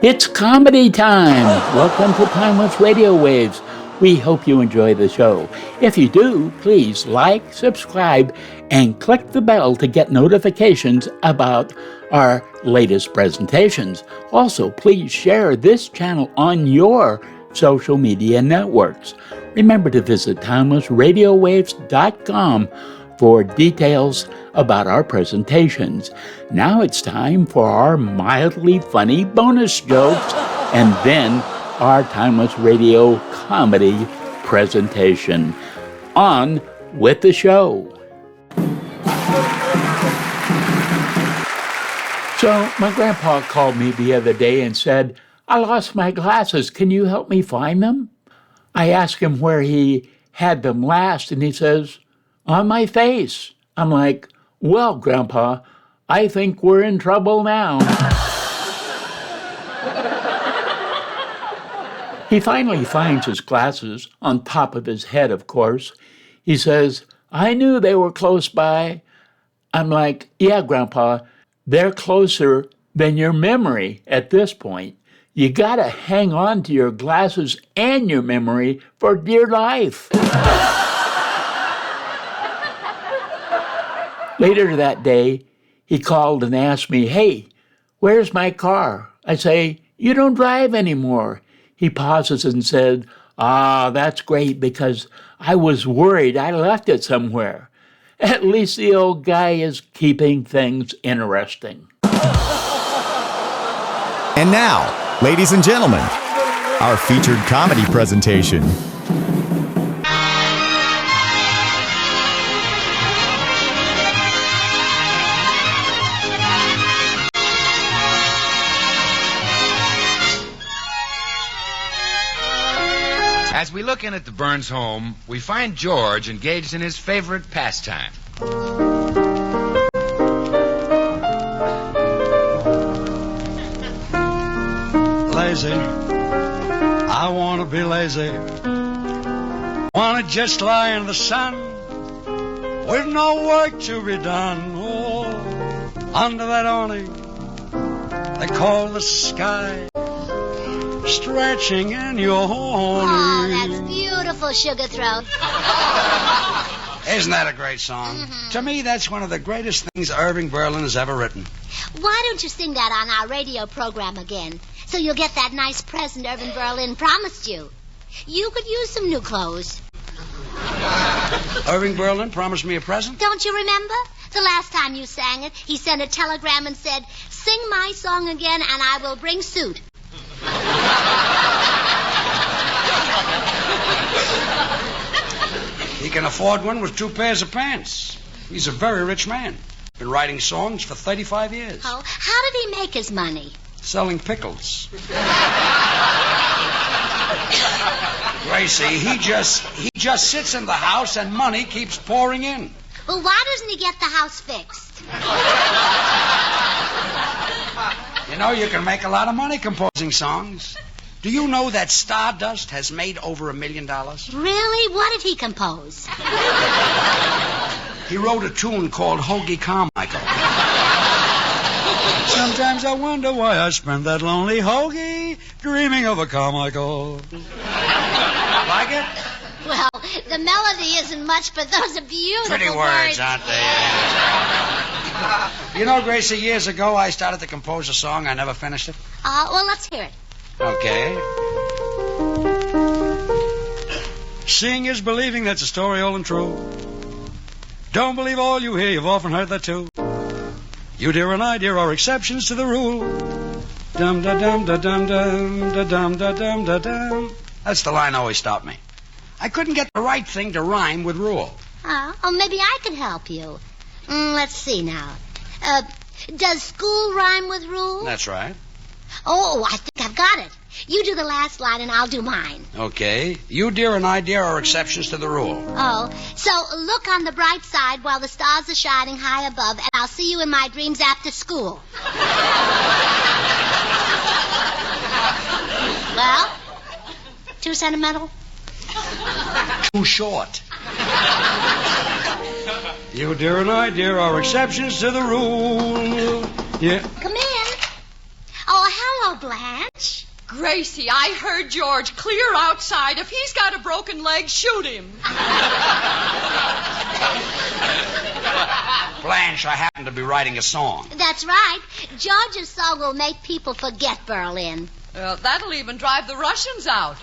It's comedy time! Welcome to Timeless Radio Waves. We hope you enjoy the show. If you do, please like, subscribe, and click the bell to get notifications about our latest presentations. Also, please share this channel on your social media networks. Remember to visit timelessradiowaves.com for details about our presentations. Now it's time for our mildly funny bonus jokes and then our Timeless Radio comedy presentation. On with the show. So my grandpa called me the other day and said, "I lost my glasses. Can you help me find them?" I asked him where he had them last, and he says, "On my face." I'm like, "Well, Grandpa, I think we're in trouble now." He finally finds his glasses, on top of his head, of course. He says, "I knew they were close by." I'm like, "Yeah, Grandpa, they're closer than your memory at this point. You gotta hang on to your glasses and your memory for dear life." Later that day, he called and asked me, "Hey, where's my car?" I say, "You don't drive anymore." He pauses and said, "That's great because I was worried I left it somewhere." At least the old guy is keeping things interesting. And now, ladies and gentlemen, our featured comedy presentation. As we look in at the Burns home, we find George engaged in his favorite pastime. Lazy, I want to be lazy. Want to just lie in the sun with no work to be done. Oh, under that awning they call the sky, stretching in your horn. Oh, that's beautiful, Sugar Throat. Isn't that a great song? Mm-hmm. To me, that's one of the greatest things Irving Berlin has ever written. Why don't you sing that on our radio program again, so you'll get that nice present Irving Berlin promised you? You could use some new clothes. Irving Berlin promised me a present? Don't you remember? The last time you sang it, he sent a telegram and said, "Sing my song again and I will bring suit." He can afford one with 2 pairs of pants. He's a very rich man. Been writing songs for 35 years. Oh, how did he make his money? Selling pickles. Gracie, he just sits in the house and money keeps pouring in. Well, why doesn't he get the house fixed? You know, you can make a lot of money composing songs. Do you know that Stardust has made over $1 million? Really? What did he compose? He wrote a tune called Hoagie Carmichael. Sometimes I wonder why I spend that lonely hoagie dreaming of a Carmichael. Like it? Well, the melody isn't much, but those are beautiful Pretty words, aren't they? You know, Gracie, years ago I started to compose a song. I never finished it. Well, let's hear it. Okay. Seeing is believing, that's a story old and true. Don't believe all you hear, you've often heard that too. You, dear, and I, dear, are exceptions to the rule. Dum-da-dum-da-dum-da-dum-da-dum-da-dum. That's the line that always stopped me. I couldn't get the right thing to rhyme with rule. Oh, maybe I can help you. Let's see now. Does school rhyme with rule? That's right. Oh, I think I've got it. You do the last line and I'll do mine. Okay. You, dear, and I, dear, are exceptions to the rule. Oh, so look on the bright side while the stars are shining high above, and I'll see you in my dreams after school. Well, too sentimental? Too short. You, dear, and I, dear, are exceptions to the rule. Yeah. Come in. Oh, hello, Blanche. Gracie, I heard George clear outside. If he's got a broken leg, shoot him. Blanche, I happen to be writing a song. That's right. George's song will make people forget Berlin. That'll even drive the Russians out.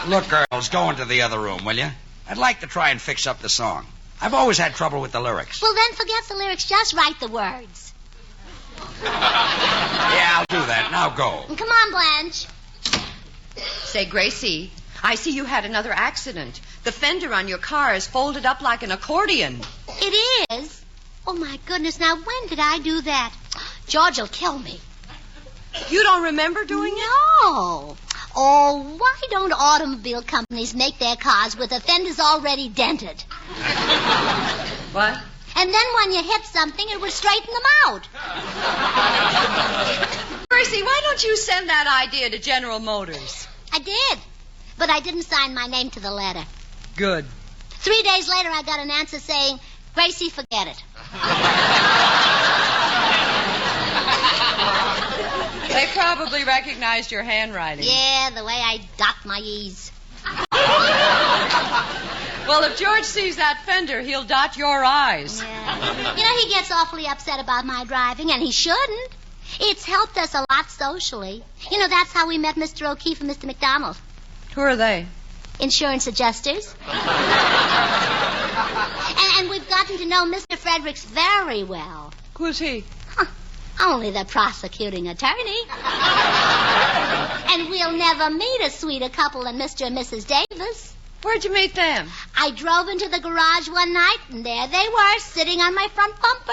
Look, girls, go into the other room, will you? I'd like to try and fix up the song. I've always had trouble with the lyrics. Well, then forget the lyrics. Just write the words. Yeah, I'll do that. Now go. Come on, Blanche. Say, Gracie, I see you had another accident. The fender on your car is folded up like an accordion. It is? Oh, my goodness. Now, when did I do that? George will kill me. You don't remember doing it? No. Oh, why don't automobile companies make their cars with the fenders already dented? What? And then when you hit something, it would straighten them out. Gracie, why don't you send that idea to General Motors? I did. But I didn't sign my name to the letter. Good. 3 days later, I got an answer saying, Gracie, forget it. They probably recognized your handwriting. Yeah, the way I dot my E's. Well, if George sees that fender, he'll dot your I's. Yeah. You know, he gets awfully upset about my driving, and he shouldn't. It's helped us a lot socially. You know, that's how we met Mr. O'Keefe and Mr. McDonald. Who are they? Insurance adjusters. and we've gotten to know Mr. Fredericks very well. Who's he? Only the prosecuting attorney. And we'll never meet a sweeter couple than Mr. and Mrs. Davis. Where'd you meet them? I drove into the garage one night, and there they were, sitting on my front bumper.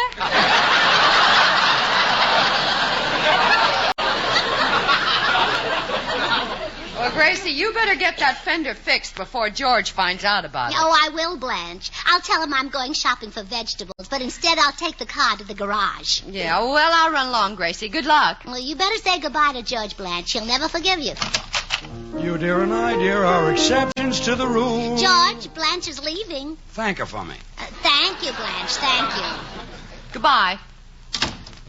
Well, Gracie, you better get that fender fixed before George finds out about it. Oh, I will, Blanche. I'll tell him I'm going shopping for vegetables, but instead I'll take the car to the garage. Yeah, well, I'll run along, Gracie. Good luck. Well, you better say goodbye to George, Blanche. He'll never forgive you. You, dear, and I, dear, are exceptions to the rule. George, Blanche is leaving. Thank her for me. Thank you, Blanche. Thank you. Goodbye.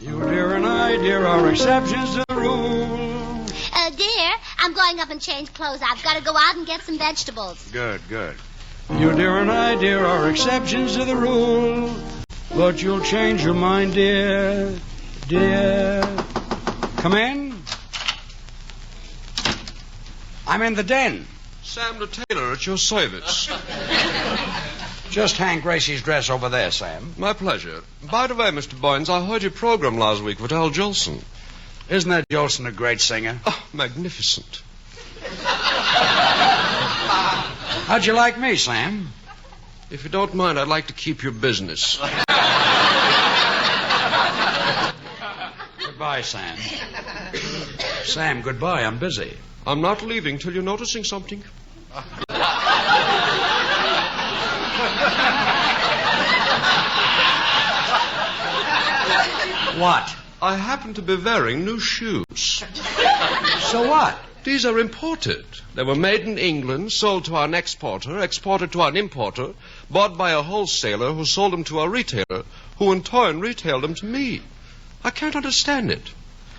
You, dear, and I, dear, are exceptions to the rule. Dear, I'm going up and change clothes. I've got to go out and get some vegetables. Good, good. You, dear, and I, dear, are exceptions to the rule. But you'll change your mind, dear. Dear. Come in. I'm in the den. Sam the tailor at your service. Just hang Gracie's dress over there, Sam. My pleasure. By the way, Mr. Boynes, I heard your program last week with Al Jolson. Isn't that Jolson a great singer? Oh, magnificent. How'd you like me, Sam? If you don't mind, I'd like to keep your business. Goodbye, Sam. Sam, goodbye. I'm busy. I'm not leaving till you're noticing something. What? I happen to be wearing new shoes. So what? These are imported. They were made in England, sold to an exporter, exported to an importer, bought by a wholesaler who sold them to a retailer, who in turn retailed them to me. I can't understand it.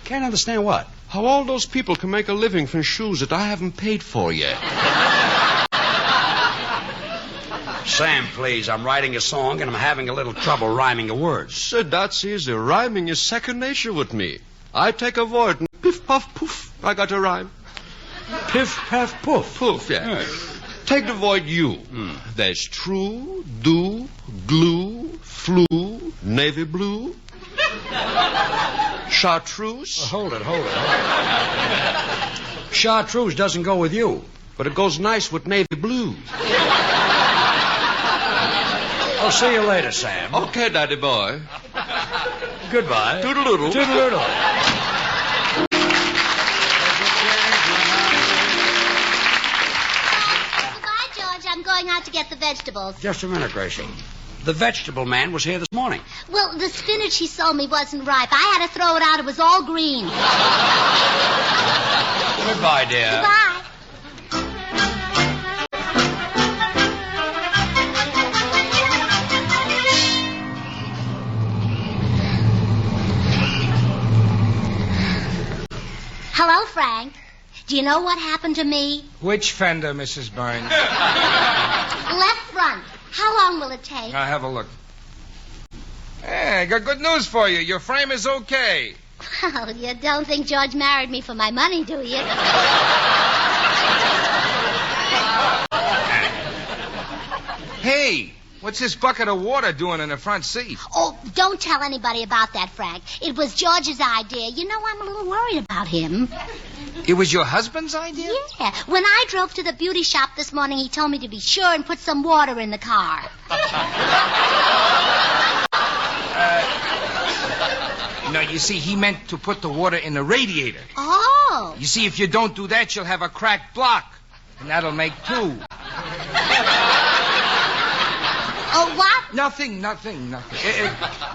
Can't understand what? How all those people can make a living from shoes that I haven't paid for yet. Sam, please, I'm writing a song and I'm having a little trouble rhyming the words. Sir, that's easy. Rhyming is second nature with me. I take a word and piff, puff, poof, I got a rhyme. Piff, paff, poof. Poof, yeah. Take the word you. There's true, do, glue, flu, navy blue. Chartreuse. Hold it. Chartreuse doesn't go with you. But it goes nice with navy blue. I'll see you later, Sam. Okay, Daddy boy. Goodbye. Toodle-doodle. Toodle-doodle. Goodbye, George. I'm going out to get the vegetables. Just a minute, Gracie. The vegetable man was here this morning. Well, the spinach he sold me wasn't ripe. I had to throw it out. It was all green. Goodbye, dear. Goodbye. Hello, Frank. Do you know what happened to me? Which Fender, Mrs. Burns? Left front. How long will it take? I'll have a look. Hey, I got good news for you. Your frame is okay. Well, you don't think George married me for my money, do you? Hey, what's this bucket of water doing in the front seat? Oh, don't tell anybody about that, Frank. It was George's idea. You know, I'm a little worried about him. It was your husband's idea? Yeah. When I drove to the beauty shop this morning, he told me to be sure and put some water in the car. No, you see, he meant to put the water in the radiator. Oh. You see, if you don't do that, you'll have a cracked block. And that'll make two. Oh, what? Nothing.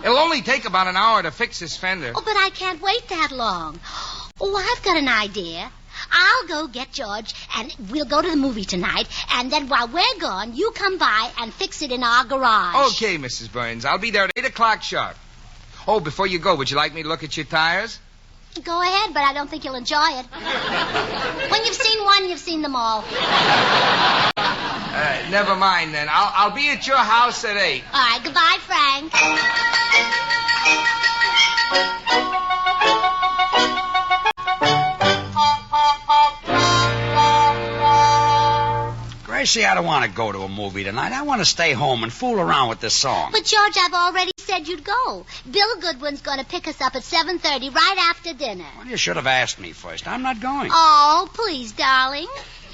It'll only take about an hour to fix this fender. Oh, but I can't wait that long. Oh, I've got an idea. I'll go get George, and we'll go to the movie tonight, and then while we're gone, you come by and fix it in our garage. Okay, Mrs. Burns. I'll be there at 8 o'clock sharp. Oh, before you go, would you like me to look at your tires? Go ahead, but I don't think you'll enjoy it. When you've seen one, you've seen them all. Never mind, then. I'll be at your house at 8. All right, goodbye, Frank. Gracie, I don't want to go to a movie tonight. I want to stay home and fool around with this song. But, George, I've already said you'd go. Bill Goodwin's going to pick us up at 7:30 right after dinner. Well, you should have asked me first. I'm not going. Oh, please, darling.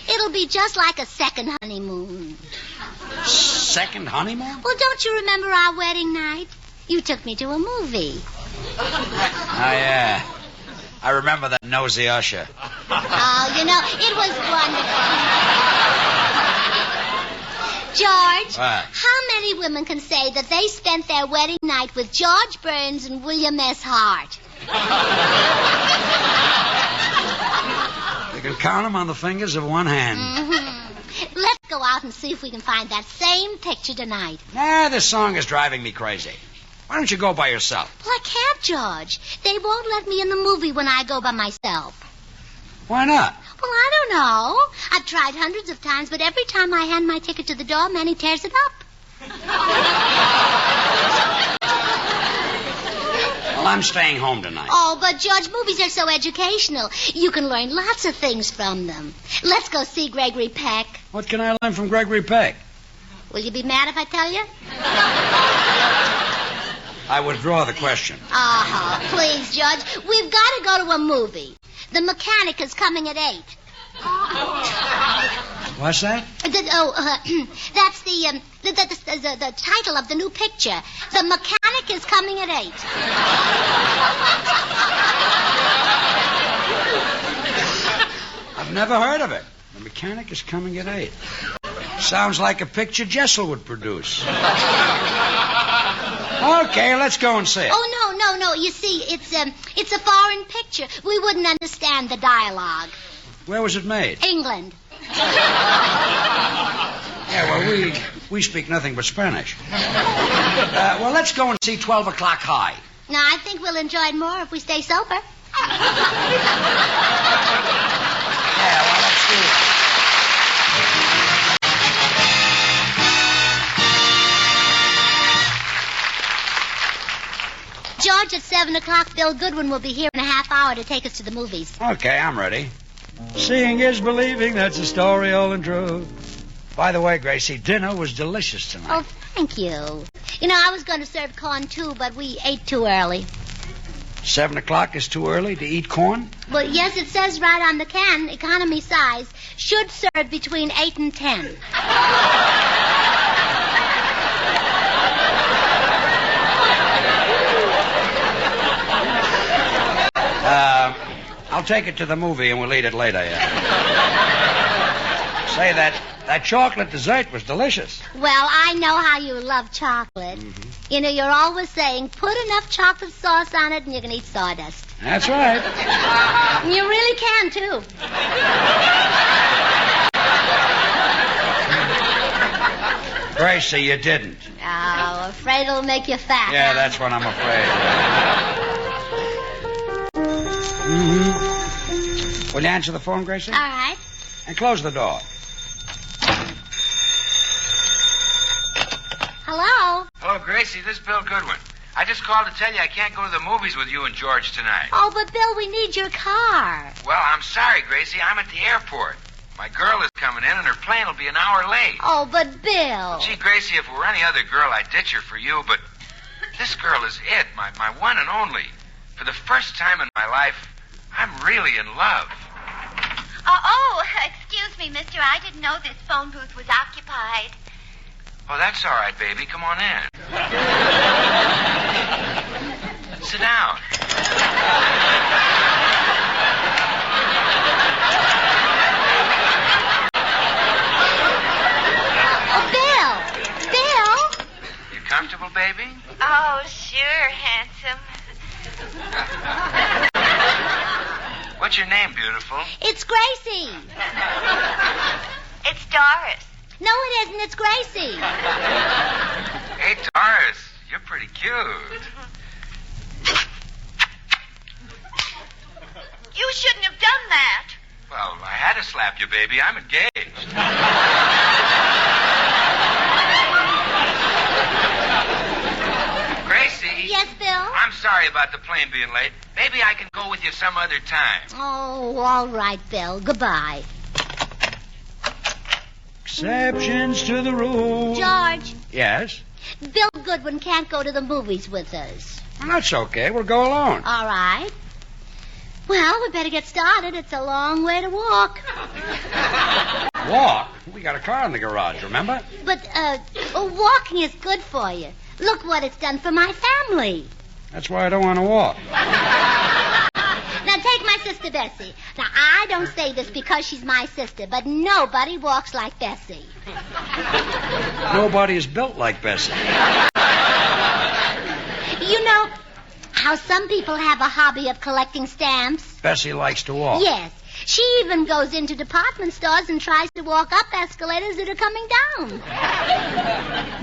It'll be just like a second honeymoon. Second honeymoon? Well, don't you remember our wedding night? You took me to a movie. Oh, yeah. I remember that nosy usher. Oh, you know, it was wonderful. George, What? how many women can say that they spent their wedding night with George Burns and William S. Hart? You can count them on the fingers of one hand. Mm-hmm. Let's go out and see if we can find that same picture tonight. Nah, this song is driving me crazy. Why don't you go by yourself? Well, I can't, George. They won't let me in the movie when I go by myself. Why not? Well, I don't know. I've tried hundreds of times, but every time I hand my ticket to the doorman, he tears it up. Well, I'm staying home tonight. Oh, but, George, movies are so educational. You can learn lots of things from them. Let's go see Gregory Peck. What can I learn from Gregory Peck? Will you be mad if I tell you? I withdraw the question. Oh, please, George. We've got to go to a movie. The Mechanic is coming at 8. What's that? That's the title of the new picture. The Mechanic is coming at 8. I've never heard of it. The Mechanic is coming at 8. Sounds like a picture Jessel would produce. Okay, let's go and see it. Oh, no. You see, it's a foreign picture. We wouldn't understand the dialogue. Where was it made? England. Yeah, well, we speak nothing but Spanish. Well, let's go and see 12 O'Clock High. Now, I think we'll enjoy it more if we stay sober. Yeah, well, let's do it. George, at 7 o'clock, Bill Goodwin will be here in a half hour to take us to the movies. Okay, I'm ready. Seeing is believing, that's a story all and true. By the way, Gracie, dinner was delicious tonight. Oh, thank you. You know, I was going to serve corn, too, but we ate too early. 7 o'clock is too early to eat corn? Well, yes, it says right on the can, economy size, should serve between 8 and 10. I'll take it to the movie and we'll eat it later, yeah. Say, that chocolate dessert was delicious. Well, I know how you love chocolate. Mm-hmm. You know, you're always saying, put enough chocolate sauce on it and you can eat sawdust. That's right. You really can, too. Gracie, you didn't. Oh, afraid it'll make you fat. Yeah, huh? that's what I'm afraid. Mm-hmm. Will you answer the phone, Gracie? All right. And close the door. Hello? Hello, Gracie. This is Bill Goodwin. I just called to tell you I can't go to the movies with you and George tonight. Oh, but Bill, we need your car. Well, I'm sorry, Gracie. I'm at the airport. My girl is coming in, and her plane will be an hour late. Oh, but Bill. Gee, Gracie, if it were any other girl, I'd ditch her for you, but this girl is it, my one and only. For the first time in my life, I'm really in love. Excuse me, mister. I didn't know this phone booth was occupied. Oh, that's all right, baby. Come on in. Sit down. Oh, Bill. Bill? You comfortable, baby? Oh, sure, handsome. What's your name, beautiful? It's Gracie. It's Doris. No, it isn't. It's Gracie. Hey, Doris, you're pretty cute. You shouldn't have done that. Well, I had to slap you, baby. I'm engaged. Gracie? Yes, Bill? I'm sorry about the plane being late. Maybe I can go with you some other time. Oh, all right, Bill. Goodbye. Exceptions to the rule. George, Yes? Bill Goodwin can't go to the movies with us. Well, that's okay. We'll go alone. All right. Well, we better get started. It's a long way to walk. Walk? We got a car in the garage, remember? But, walking is good for you. Look what it's done for my family. That's why I don't want to walk. Now, take my sister Bessie. Now, I don't say this because she's my sister, but nobody walks like Bessie. Nobody is built like Bessie. You know how some people have a hobby of collecting stamps? Bessie likes to walk. Yes. She even goes into department stores and tries to walk up escalators that are coming down.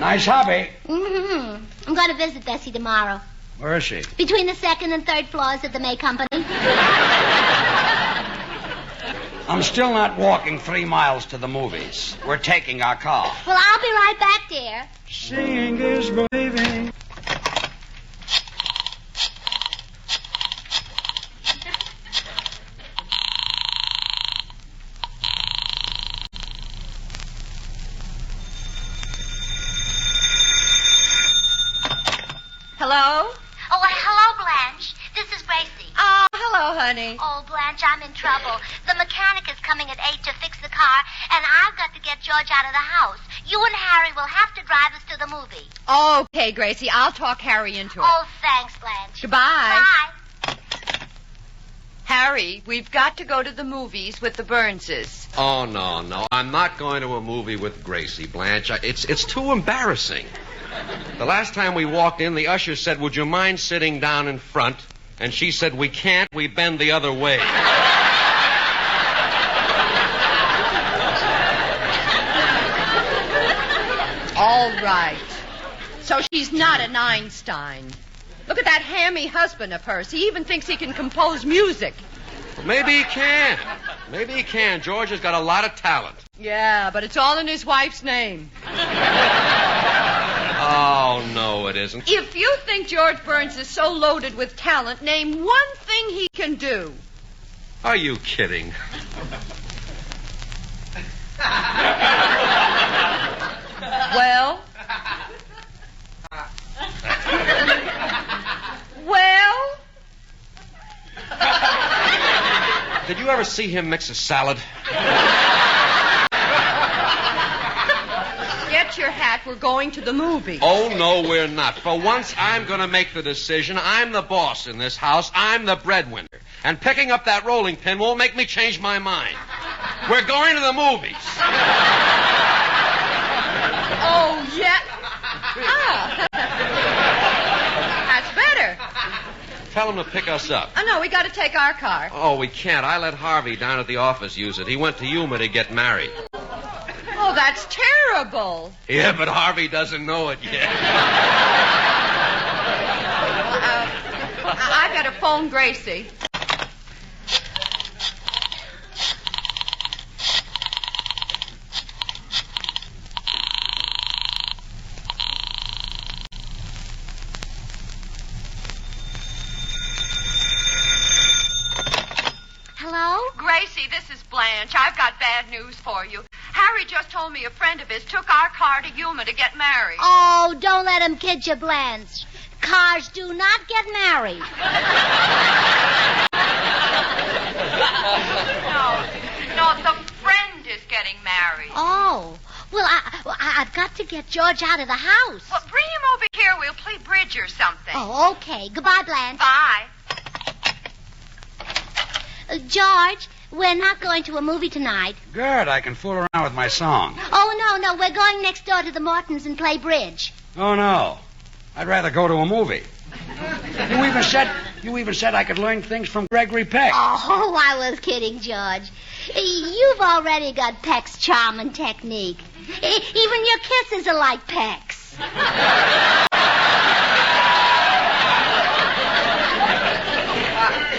Nice hobby. Mm-hmm. I'm going to visit Bessie tomorrow. Where is she? Between the second and third floors of the May Company. I'm still not walking 3 miles to the movies. We're taking our car. Well, I'll be right back, dear. Seeing is believing. Hello? Oh, hello, Blanche. This is Gracie. Oh, hello, honey. Oh, Blanche, I'm in trouble. The mechanic is coming at 8 to fix the car, and I've got to get George out of the house. You and Harry will have to drive us to the movie. Okay, Gracie, I'll talk Harry into it. Oh, thanks, Blanche. Goodbye. Bye. Harry, we've got to go to the movies with the Burnses. Oh, no. I'm not going to a movie with Gracie, Blanche. It's too embarrassing. The last time we walked in, the usher said, "Would you mind sitting down in front?" And she said, "We can't. We bend the other way." All right. So she's not an Einstein. Look at that hammy husband of hers. He even thinks he can compose music. Well, maybe he can. Maybe he can. George has got a lot of talent. Yeah, but it's all in his wife's name. Oh, no, it isn't. If you think George Burns is so loaded with talent, name one thing he can do. Are you kidding? Well? Well? Did you ever see him mix a salad? Get your hat. We're going to the movies. Oh, no, we're not. For once, I'm going to make the decision. I'm the boss in this house. I'm the breadwinner. And picking up that rolling pin won't make me change my mind. We're going to the movies. Oh, yeah. Ah. That's better. Tell him to pick us up. Oh, no, we got to take our car. Oh, we can't. I let Harvey down at the office use it. He went to Yuma to get married. Oh, that's terrible. Yeah, but Harvey doesn't know it yet. I better phone Gracie. Gracie, this is Blanche. I've got bad news for you. Harry just told me a friend of his took our car to Yuma to get married. Oh, don't let him kid you, Blanche. Cars do not get married. No, the friend is getting married. Oh, well, I've got to get George out of the house. Well, bring him over here. We'll play bridge or something. Oh, okay. Goodbye, Blanche. Bye. George, we're not going to a movie tonight. Good, I can fool around with my song. Oh, no, we're going next door to the Mortons and play bridge. Oh, no. I'd rather go to a movie. You even said I could learn things from Gregory Peck. Oh, I was kidding, George. You've already got Peck's charm and technique. Even your kisses are like Peck's.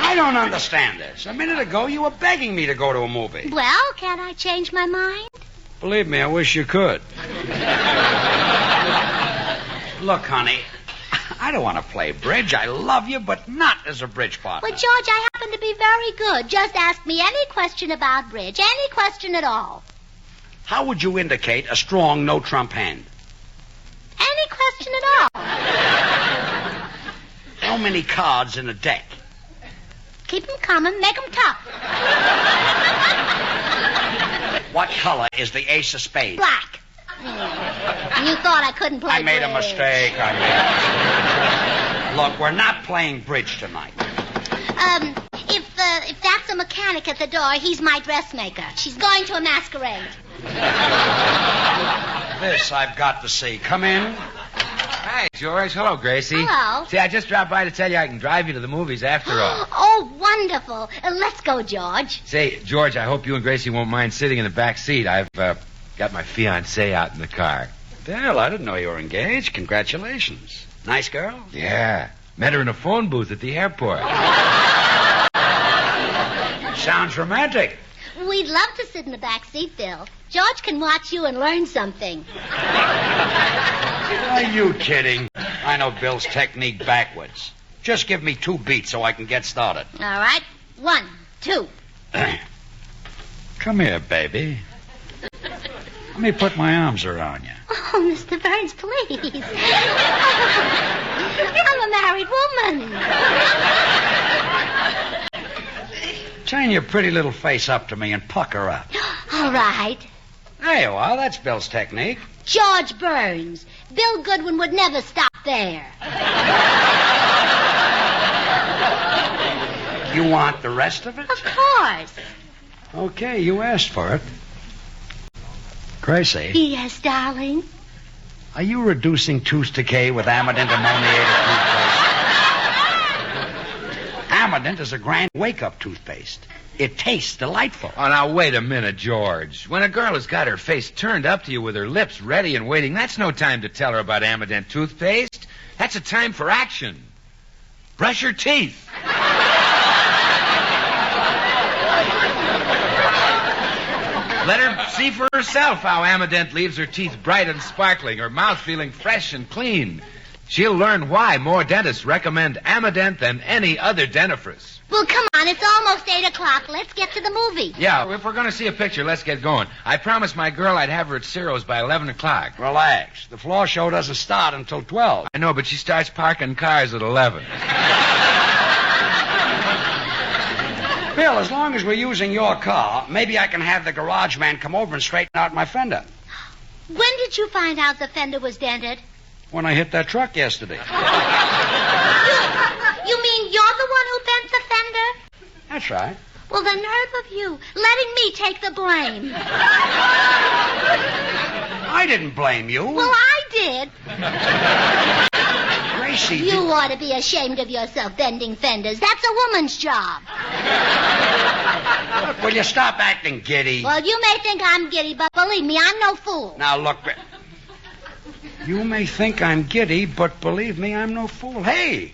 I don't understand this. A minute ago, you were begging me to go to a movie. Well, can't I change my mind? Believe me, I wish you could. Look, honey, I don't want to play bridge. I love you, but not as a bridge partner. Well, George, I happen to be very good. Just ask me any question about bridge, any question at all. How would you indicate a strong no-trump hand? Any question at all. How many cards in a deck? Keep them coming, make them tough. What color is the ace of spades? Black. You thought I couldn't play I made bridge. a mistake. Look, we're not playing bridge tonight. If that's a mechanic at the door, he's my dressmaker. She's going to a masquerade. This I've got to see. Come in. Hi, George. Hello, Gracie. Hello. See, I just dropped by to tell you I can drive you to the movies after all. Oh, wonderful. Let's go, George. Say, George, I hope you and Gracie won't mind sitting in the back seat. I've got my fiancée out in the car. Well, I didn't know you were engaged. Congratulations. Nice girl? Yeah. Met her in a phone booth at the airport. Sounds romantic. We'd love to sit in the back seat, Bill. George can watch you and learn something. Are you kidding? I know Bill's technique backwards. Just give me 2 beats so I can get started. All right. 1, 2. Come here, baby. Let me put my arms around you. Oh, Mr. Burns, please. I'm a married woman. Turn your pretty little face up to me and pucker up. All right. There you are. That's Bill's technique. George Burns. Bill Goodwin would never stop there. You want the rest of it? Of course. Okay, you asked for it. Gracie, Yes, darling. are you reducing tooth decay with Amident ammoniated toothpaste? Amident is a grand wake-up toothpaste. It tastes delightful. Oh, now, wait a minute, George. When a girl has got her face turned up to you with her lips ready and waiting, that's no time to tell her about Amident toothpaste. That's a time for action. Brush her teeth. Let her see for herself how Amident leaves her teeth bright and sparkling, her mouth feeling fresh and clean. She'll learn why more dentists recommend Amident than any other dentifrice. Well, come on. It's almost 8 o'clock. Let's get to the movie. Yeah, if we're going to see a picture, let's get going. I promised my girl I'd have her at Ciro's by 11 o'clock. Relax. The floor show doesn't start until 12. I know, but she starts parking cars at 11. Bill, as long as we're using your car, maybe I can have the garage man come over and straighten out my fender. When did you find out the fender was dented? When I hit that truck yesterday. You mean you're the one who bent the fender? That's right. Well, the nerve of you, letting me take the blame. I didn't blame you. Well, I did. Gracie, You ought to be ashamed of yourself bending fenders. That's a woman's job. Look, will you stop acting giddy? Well, you may think I'm giddy, but believe me, I'm no fool. Now, look. You may think I'm giddy, but believe me, I'm no fool. Hey,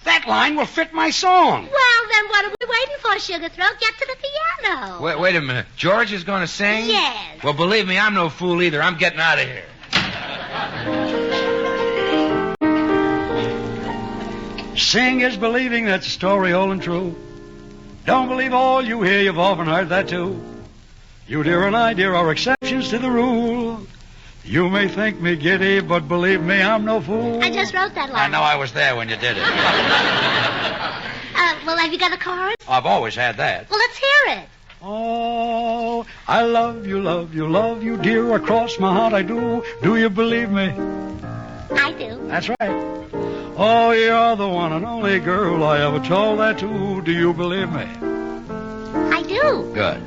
that line will fit my song. Well, then what are we waiting for, Sugar Throat? Get to the piano. Wait a minute. George is going to sing? Yes. Well, believe me, I'm no fool either. I'm getting out of here. Seeing is believing, that's a story old and true. Don't believe all you hear, you've often heard that too. You, dear, and I, dear, are exceptions to the rule. You may think me giddy, but believe me, I'm no fool. I just wrote that line. I know I was there when you did it. Well, have you got a chorus? I've always had that. Well, let's hear it. Oh, I love you, dear, across my heart I do. Do you believe me? I do. That's right. Oh, you're the one and only girl I ever told that to. Do you believe me? I do. Good.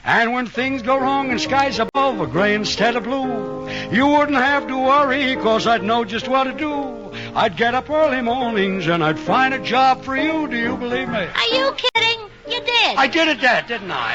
And when things go wrong and skies above are gray instead of blue, you wouldn't have to worry, 'cause I'd know just what to do. I'd get up early mornings and I'd find a job for you. Do you believe me? Are you kidding? You did. I did it, Dad, didn't I?